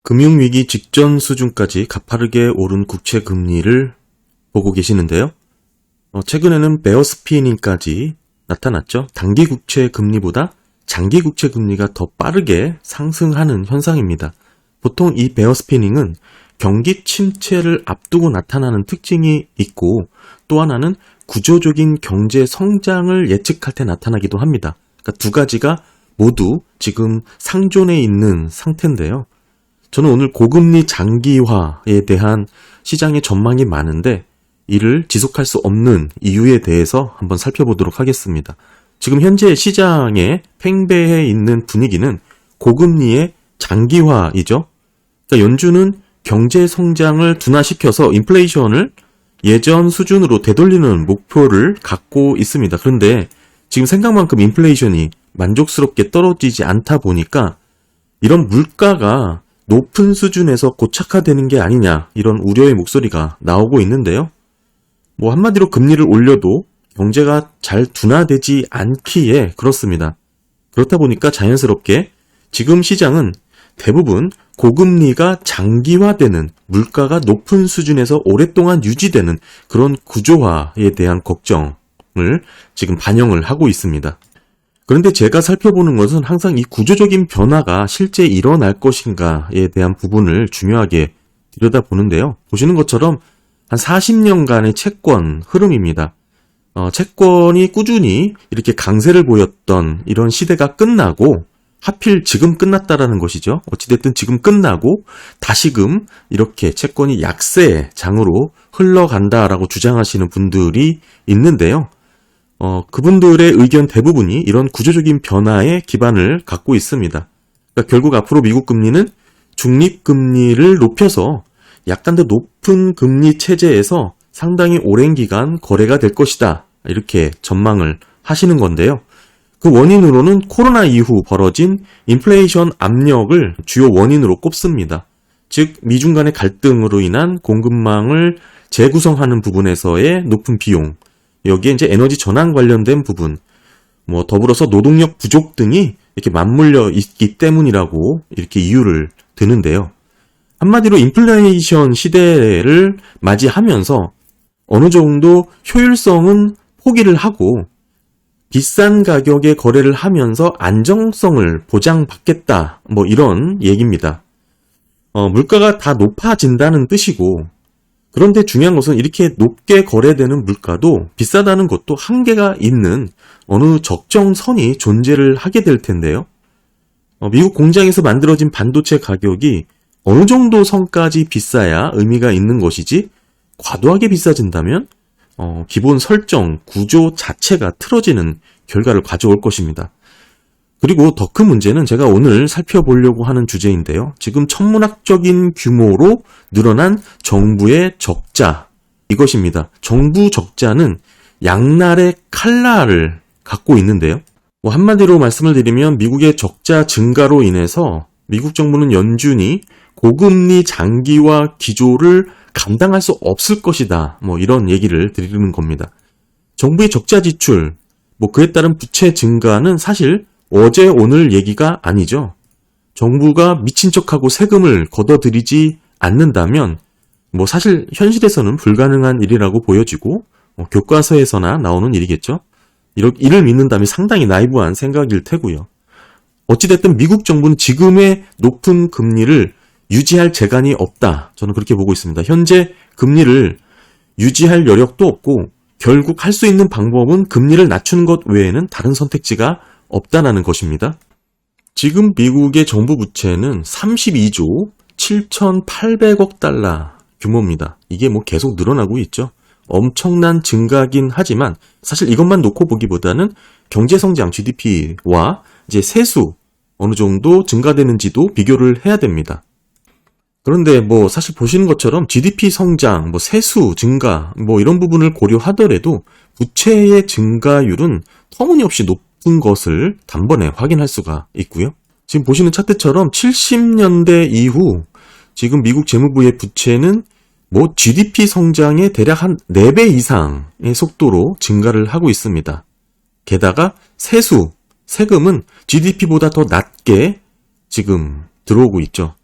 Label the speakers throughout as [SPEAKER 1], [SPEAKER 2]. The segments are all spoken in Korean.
[SPEAKER 1] 금융위기 직전 수준까지 가파르게 오른 국채 금리를 보고 계시는데요. 최근에는 베어스피닝까지 나타났죠. 단기 국채 금리보다 장기 국채 금리가 더 빠르게 상승하는 현상입니다. 보통 이 베어스피닝은 경기 침체를 앞두고 나타나는 특징이 있고, 또 하나는 구조적인 경제 성장을 예측할 때 나타나기도 합니다. 그러니까 두 가지가 모두 지금 상존해 있는 상태인데요. 저는 오늘 고금리 장기화에 대한 시장의 전망이 많은데 이를 지속할 수 없는 이유에 대해서 한번 살펴보도록 하겠습니다. 지금 현재 시장에 팽배해 있는 분위기는 고금리의 장기화이죠. 그러니까 연준은 경제 성장을 둔화시켜서 인플레이션을 예전 수준으로 되돌리는 목표를 갖고 있습니다. 그런데 지금 생각만큼 인플레이션이 만족스럽게 떨어지지 않다 보니까 이런 물가가 높은 수준에서 고착화되는 게 아니냐, 이런 우려의 목소리가 나오고 있는데요. 한마디로 금리를 올려도 경제가 잘 둔화되지 않기에 그렇습니다. 그렇다 보니까 자연스럽게 지금 시장은 대부분 고금리가 장기화되는, 물가가 높은 수준에서 오랫동안 유지되는 그런 구조화에 대한 걱정을 지금 반영을 하고 있습니다. 그런데 제가 살펴보는 것은 항상 이 구조적인 변화가 실제 일어날 것인가에 대한 부분을 중요하게 들여다보는데요. 보시는 것처럼 한 40년간의 채권 흐름입니다. 채권이 꾸준히 이렇게 강세를 보였던 이런 시대가 끝나고 하필 지금 끝났다라는 것이죠. 어찌됐든 지금 끝나고 다시금 이렇게 채권이 약세장으로 흘러간다라고 주장하시는 분들이 있는데요. 그분들의 의견 대부분이 이런 구조적인 변화에 기반을 갖고 있습니다. 그러니까 결국 앞으로 미국 금리는 중립금리를 높여서 약간 더 높은 금리 체제에서 상당히 오랜 기간 거래가 될 것이다, 이렇게 전망을 하시는 건데요. 그 원인으로는 코로나 이후 벌어진 인플레이션 압력을 주요 원인으로 꼽습니다. 즉 미중 간의 갈등으로 인한 공급망을 재구성하는 부분에서의 높은 비용, 여기에 이제 에너지 전환 관련된 부분, 더불어서 노동력 부족 등이 이렇게 맞물려 있기 때문이라고 이렇게 이유를 드는데요. 한마디로 인플레이션 시대를 맞이하면서 어느 정도 효율성은 포기를 하고 비싼 가격에 거래를 하면서 안정성을 보장받겠다, 이런 얘기입니다. 물가가 다 높아진다는 뜻이고, 그런데 중요한 것은 이렇게 높게 거래되는 물가도 비싸다는 것도 한계가 있는 어느 적정선이 존재를 하게 될 텐데요. 미국 공장에서 만들어진 반도체 가격이 어느 정도 선까지 비싸야 의미가 있는 것이지, 과도하게 비싸진다면 기본 설정, 구조 자체가 틀어지는 결과를 가져올 것입니다. 그리고 더 큰 문제는 제가 오늘 살펴보려고 하는 주제인데요. 지금 천문학적인 규모로 늘어난 정부의 적자, 이것입니다. 정부 적자는 양날의 칼날을 갖고 있는데요. 한마디로 말씀을 드리면 미국의 적자 증가로 인해서 미국 정부는 연준이 고금리 장기화 기조를 감당할 수 없을 것이다, 이런 얘기를 드리는 겁니다. 정부의 적자 지출, 그에 따른 부채 증가는 사실 어제 오늘 얘기가 아니죠. 정부가 미친 척하고 세금을 걷어들이지 않는다면 사실 현실에서는 불가능한 일이라고 보여지고 교과서에서나 나오는 일이겠죠. 이를 믿는다면 상당히 나이브한 생각일 테고요. 어찌됐든 미국 정부는 지금의 높은 금리를 유지할 재간이 없다, 저는 그렇게 보고 있습니다. 현재 금리를 유지할 여력도 없고 결국 할 수 있는 방법은 금리를 낮추는 것 외에는 다른 선택지가 없다는 것입니다. 지금 미국의 정부 부채는 32조 7,800억 달러 규모입니다. 이게 계속 늘어나고 있죠. 엄청난 증가긴 하지만 사실 이것만 놓고 보기보다는 경제성장 GDP와 이제 세수 어느 정도 증가되는지도 비교를 해야 됩니다. 그런데 사실 보시는 것처럼 GDP 성장, 세수 증가, 이런 부분을 고려하더라도 부채의 증가율은 터무니없이 높은 것을 단번에 확인할 수가 있고요. 지금 보시는 차트처럼 70년대 이후 지금 미국 재무부의 부채는 GDP 성장의 대략 한 4배 이상의 속도로 증가를 하고 있습니다. 게다가 세금은 GDP보다 더 낮게 지금 들어오고 있죠.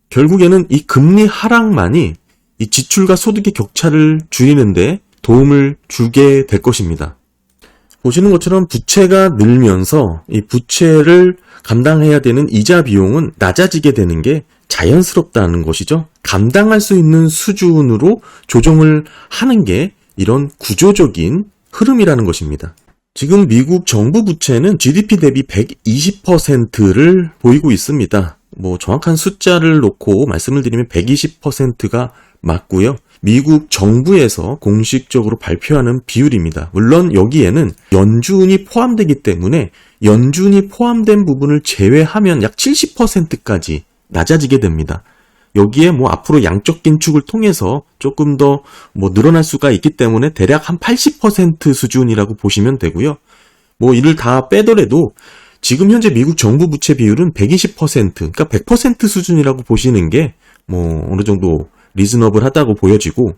[SPEAKER 1] 결국에는 이 금리 하락만이 이 지출과 소득의 격차를 줄이는데 도움을 주게 될 것입니다. 보시는 것처럼 부채가 늘면서 이 부채를 감당해야 되는 이자 비용은 낮아지게 되는 게 자연스럽다는 것이죠. 감당할 수 있는 수준으로 조정을 하는 게 이런 구조적인 흐름이라는 것입니다. 지금 미국 정부 부채는 GDP 대비 120%를 보이고 있습니다. 정확한 숫자를 놓고 말씀을 드리면 120%가 맞고요. 미국 정부에서 공식적으로 발표하는 비율입니다. 물론 여기에는 연준이 포함되기 때문에 연준이 포함된 부분을 제외하면 약 70%까지 낮아지게 됩니다. 여기에 앞으로 양적 긴축을 통해서 조금 더 늘어날 수가 있기 때문에 대략 한 80% 수준이라고 보시면 되고요. 이를 다 빼더라도 지금 현재 미국 정부 부채 비율은 120%, 그러니까 100% 수준이라고 보시는 게 어느 정도 리즈너블하다고 보여지고,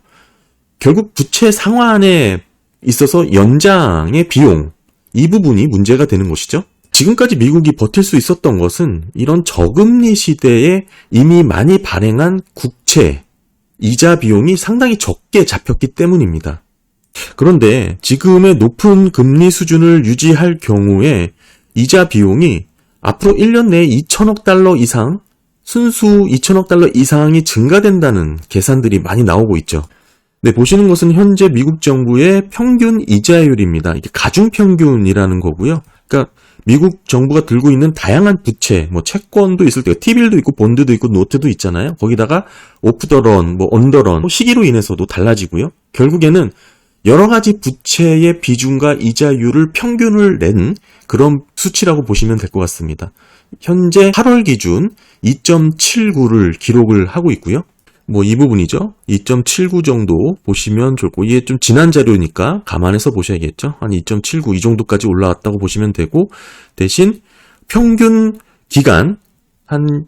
[SPEAKER 1] 결국 부채 상환에 있어서 연장의 비용, 이 부분이 문제가 되는 것이죠. 지금까지 미국이 버틸 수 있었던 것은 이런 저금리 시대에 이미 많이 발행한 국채, 이자 비용이 상당히 적게 잡혔기 때문입니다. 그런데 지금의 높은 금리 수준을 유지할 경우에 이자 비용이 앞으로 1년 내에 2천억 달러 이상, 순수 2천억 달러 이상이 증가된다는 계산들이 많이 나오고 있죠. 네, 보시는 것은 현재 미국 정부의 평균 이자율입니다. 이게 가중평균이라는 거고요. 그러니까 미국 정부가 들고 있는 다양한 부채, 채권도 있을 때가 T빌도 있고 본드도 있고 노트도 있잖아요. 거기다가 오프 더 런, 언더 런, 시기로 인해서도 달라지고요. 결국에는 여러 가지 부채의 비중과 이자율을 평균을 낸 그런 수치라고 보시면 될 것 같습니다. 현재 8월 기준 2.79를 기록을 하고 있고요. 이 부분이죠. 2.79 정도 보시면 좋고, 이게 좀 지난 자료니까 감안해서 보셔야겠죠. 한 2.79 이 정도까지 올라왔다고 보시면 되고, 대신 평균 기간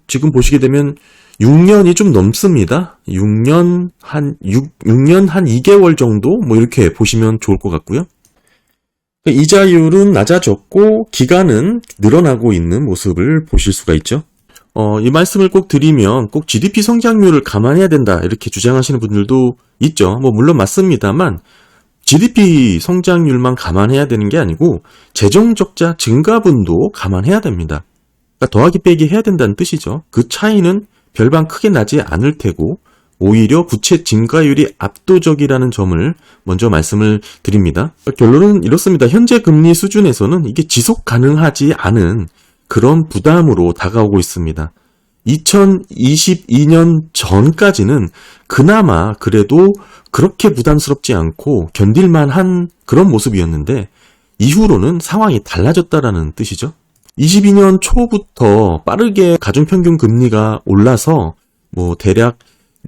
[SPEAKER 1] 지금 보시게 되면 6년이 좀 넘습니다. 6년 한 2개월 정도 이렇게 보시면 좋을 것 같고요. 이자율은 낮아졌고 기간은 늘어나고 있는 모습을 보실 수가 있죠. 이 말씀을 꼭 드리면 꼭 GDP 성장률을 감안해야 된다 이렇게 주장하시는 분들도 있죠. 물론 맞습니다만 GDP 성장률만 감안해야 되는 게 아니고 재정적자 증가분도 감안해야 됩니다. 그러니까 더하기 빼기 해야 된다는 뜻이죠. 그 차이는 별반 크게 나지 않을 테고 오히려 부채 증가율이 압도적이라는 점을 먼저 말씀을 드립니다. 결론은 이렇습니다. 현재 금리 수준에서는 이게 지속 가능하지 않은 그런 부담으로 다가오고 있습니다. 2022년 전까지는 그나마 그래도 그렇게 부담스럽지 않고 견딜만한 그런 모습이었는데 이후로는 상황이 달라졌다라는 뜻이죠. 22년 초부터 빠르게 가중평균 금리가 올라서 대략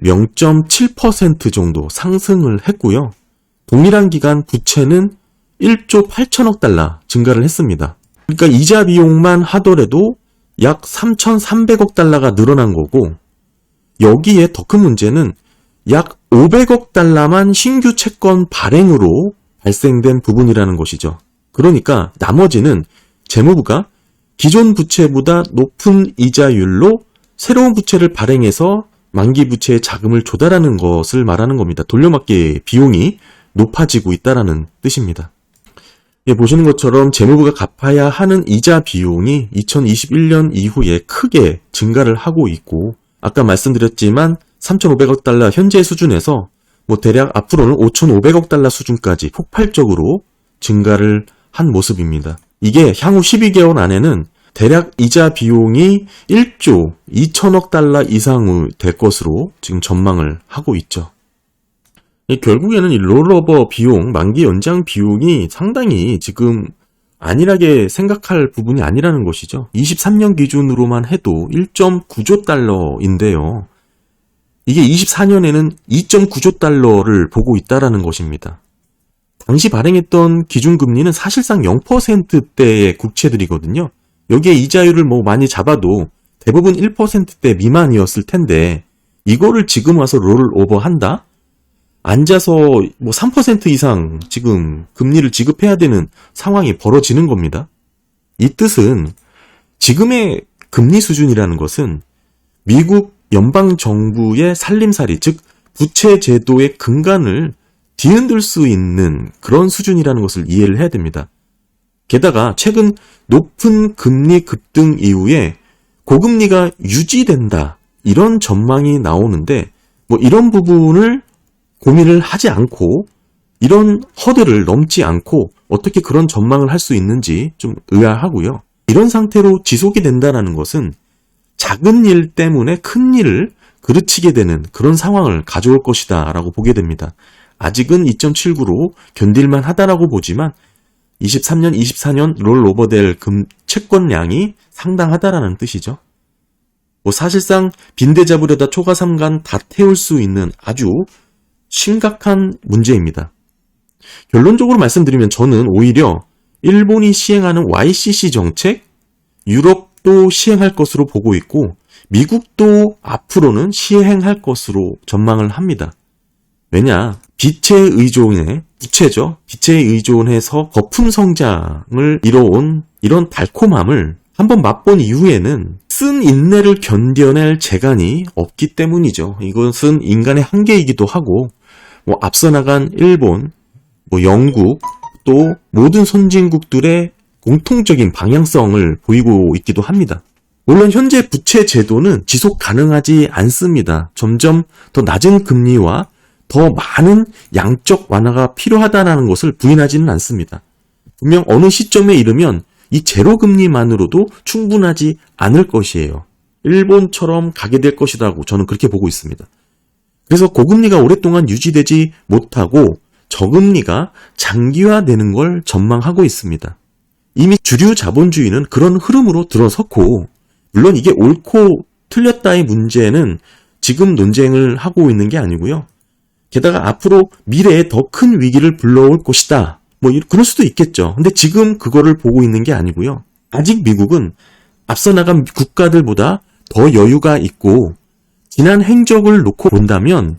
[SPEAKER 1] 0.7% 정도 상승을 했고요. 동일한 기간 부채는 1조 8천억 달러 증가를 했습니다. 그러니까 이자 비용만 하더라도 약 3,300억 달러가 늘어난 거고, 여기에 더 큰 문제는 약 500억 달러만 신규 채권 발행으로 발생된 부분이라는 것이죠. 그러니까 나머지는 재무부가 기존 부채보다 높은 이자율로 새로운 부채를 발행해서 만기 부채에 자금을 조달하는 것을 말하는 겁니다. 돌려막기 비용이 높아지고 있다는 뜻입니다. 보시는 것처럼 재무부가 갚아야 하는 이자 비용이 2021년 이후에 크게 증가를 하고 있고, 아까 말씀드렸지만 3,500억 달러 현재 수준에서 대략 앞으로는 5,500억 달러 수준까지 폭발적으로 증가를 한 모습입니다. 이게 향후 12개월 안에는 대략 이자 비용이 1조 2천억 달러 이상 될 것으로 지금 전망을 하고 있죠. 결국에는 이 롤오버 비용, 만기 연장 비용이 상당히 지금 안일하게 생각할 부분이 아니라는 것이죠. 23년 기준으로만 해도 1.9조 달러인데요. 이게 24년에는 2.9조 달러를 보고 있다라는 것입니다. 당시 발행했던 기준금리는 사실상 0%대의 국채들이거든요. 여기에 이자율을 많이 잡아도 대부분 1%대 미만이었을 텐데 이거를 지금 와서 롤오버 한다? 앉아서 3% 이상 지금 금리를 지급해야 되는 상황이 벌어지는 겁니다. 이 뜻은 지금의 금리 수준이라는 것은 미국 연방정부의 살림살이, 즉 부채제도의 근간을 뒤흔들 수 있는 그런 수준이라는 것을 이해를 해야 됩니다. 게다가 최근 높은 금리 급등 이후에 고금리가 유지된다, 이런 전망이 나오는데 이런 부분을 고민을 하지 않고 이런 허들을 넘지 않고 어떻게 그런 전망을 할 수 있는지 좀 의아하고요. 이런 상태로 지속이 된다는 것은 작은 일 때문에 큰 일을 그르치게 되는 그런 상황을 가져올 것이다 라고 보게 됩니다. 아직은 2.79로 견딜만 하다라고 보지만 23년, 24년 롤오버될 채권량이 상당하다라는 뜻이죠. 사실상 빈대 잡으려다 초가삼간 다 태울 수 있는 아주 심각한 문제입니다. 결론적으로 말씀드리면 저는 오히려 일본이 시행하는 YCC 정책, 유럽도 시행할 것으로 보고 있고 미국도 앞으로는 시행할 것으로 전망을 합니다. 왜냐? 빚에 의존해, 부채죠. 빚에 의존해서 거품 성장을 이뤄온 이런 달콤함을 한번 맛본 이후에는 쓴 인내를 견뎌낼 재간이 없기 때문이죠. 이것은 인간의 한계이기도 하고 앞서 나간 일본, 영국, 또 모든 선진국들의 공통적인 방향성을 보이고 있기도 합니다. 물론 현재 부채 제도는 지속 가능하지 않습니다. 점점 더 낮은 금리와 더 많은 양적 완화가 필요하다는 것을 부인하지는 않습니다. 분명 어느 시점에 이르면 이 제로금리만으로도 충분하지 않을 것이에요. 일본처럼 가게 될 것이라고 저는 그렇게 보고 있습니다. 그래서 고금리가 오랫동안 유지되지 못하고 저금리가 장기화되는 걸 전망하고 있습니다. 이미 주류 자본주의는 그런 흐름으로 들어섰고, 물론 이게 옳고 틀렸다의 문제는 지금 논쟁을 하고 있는 게 아니고요. 게다가 앞으로 미래에 더 큰 위기를 불러올 것이다. 그럴 수도 있겠죠. 근데 지금 그거를 보고 있는 게 아니고요. 아직 미국은 앞서 나간 국가들보다 더 여유가 있고 지난 행적을 놓고 본다면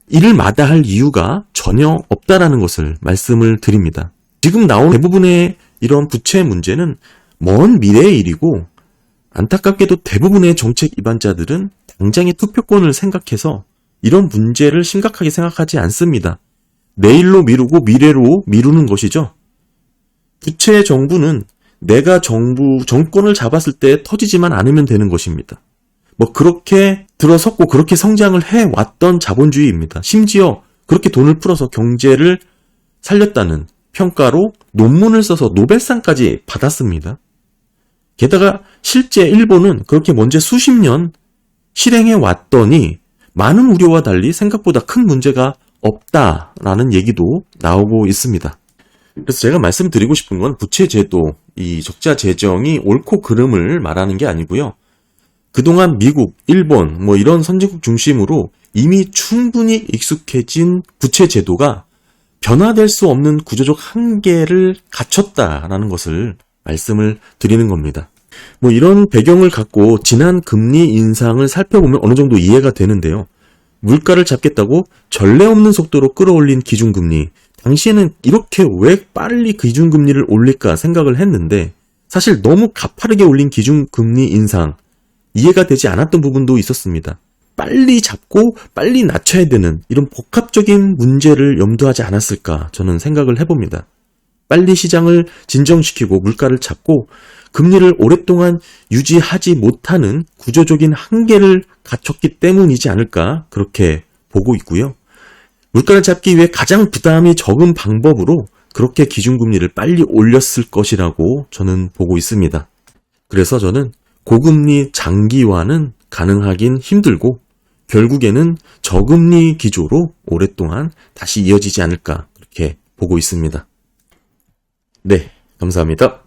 [SPEAKER 1] 이를 마다할 이유가 전혀 없다라는 것을 말씀을 드립니다. 지금 나온 대부분의 이런 부채 문제는 먼 미래의 일이고 안타깝게도 대부분의 정책 입안자들은 당장의 투표권을 생각해서 이런 문제를 심각하게 생각하지 않습니다. 내일로 미루고 미래로 미루는 것이죠. 부채 정부는 내가 정권을 잡았을 때 터지지만 않으면 되는 것입니다. 그렇게 들어섰고 그렇게 성장을 해왔던 자본주의입니다. 심지어 그렇게 돈을 풀어서 경제를 살렸다는 평가로 논문을 써서 노벨상까지 받았습니다. 게다가 실제 일본은 그렇게 먼저 수십 년 실행해 왔더니 많은 우려와 달리 생각보다 큰 문제가 없다라는 얘기도 나오고 있습니다. 그래서 제가 말씀드리고 싶은 건 부채 제도, 이 적자 재정이 옳고 그름을 말하는 게 아니고요. 그동안 미국, 일본, 이런 선진국 중심으로 이미 충분히 익숙해진 부채 제도가 변화될 수 없는 구조적 한계를 갖췄다라는 것을 말씀을 드리는 겁니다. 이런 배경을 갖고 지난 금리 인상을 살펴보면 어느 정도 이해가 되는데요. 물가를 잡겠다고 전례 없는 속도로 끌어올린 기준금리. 당시에는 이렇게 왜 빨리 기준금리를 올릴까 생각을 했는데 사실 너무 가파르게 올린 기준금리 인상, 이해가 되지 않았던 부분도 있었습니다. 빨리 잡고 빨리 낮춰야 되는 이런 복합적인 문제를 염두하지 않았을까 저는 생각을 해봅니다. 빨리 시장을 진정시키고 물가를 잡고 금리를 오랫동안 유지하지 못하는 구조적인 한계를 갖췄기 때문이지 않을까 그렇게 보고 있고요. 물가를 잡기 위해 가장 부담이 적은 방법으로 그렇게 기준금리를 빨리 올렸을 것이라고 저는 보고 있습니다. 그래서 저는 고금리 장기화는 가능하긴 힘들고 결국에는 저금리 기조로 오랫동안 다시 이어지지 않을까 그렇게 보고 있습니다. 네, 감사합니다.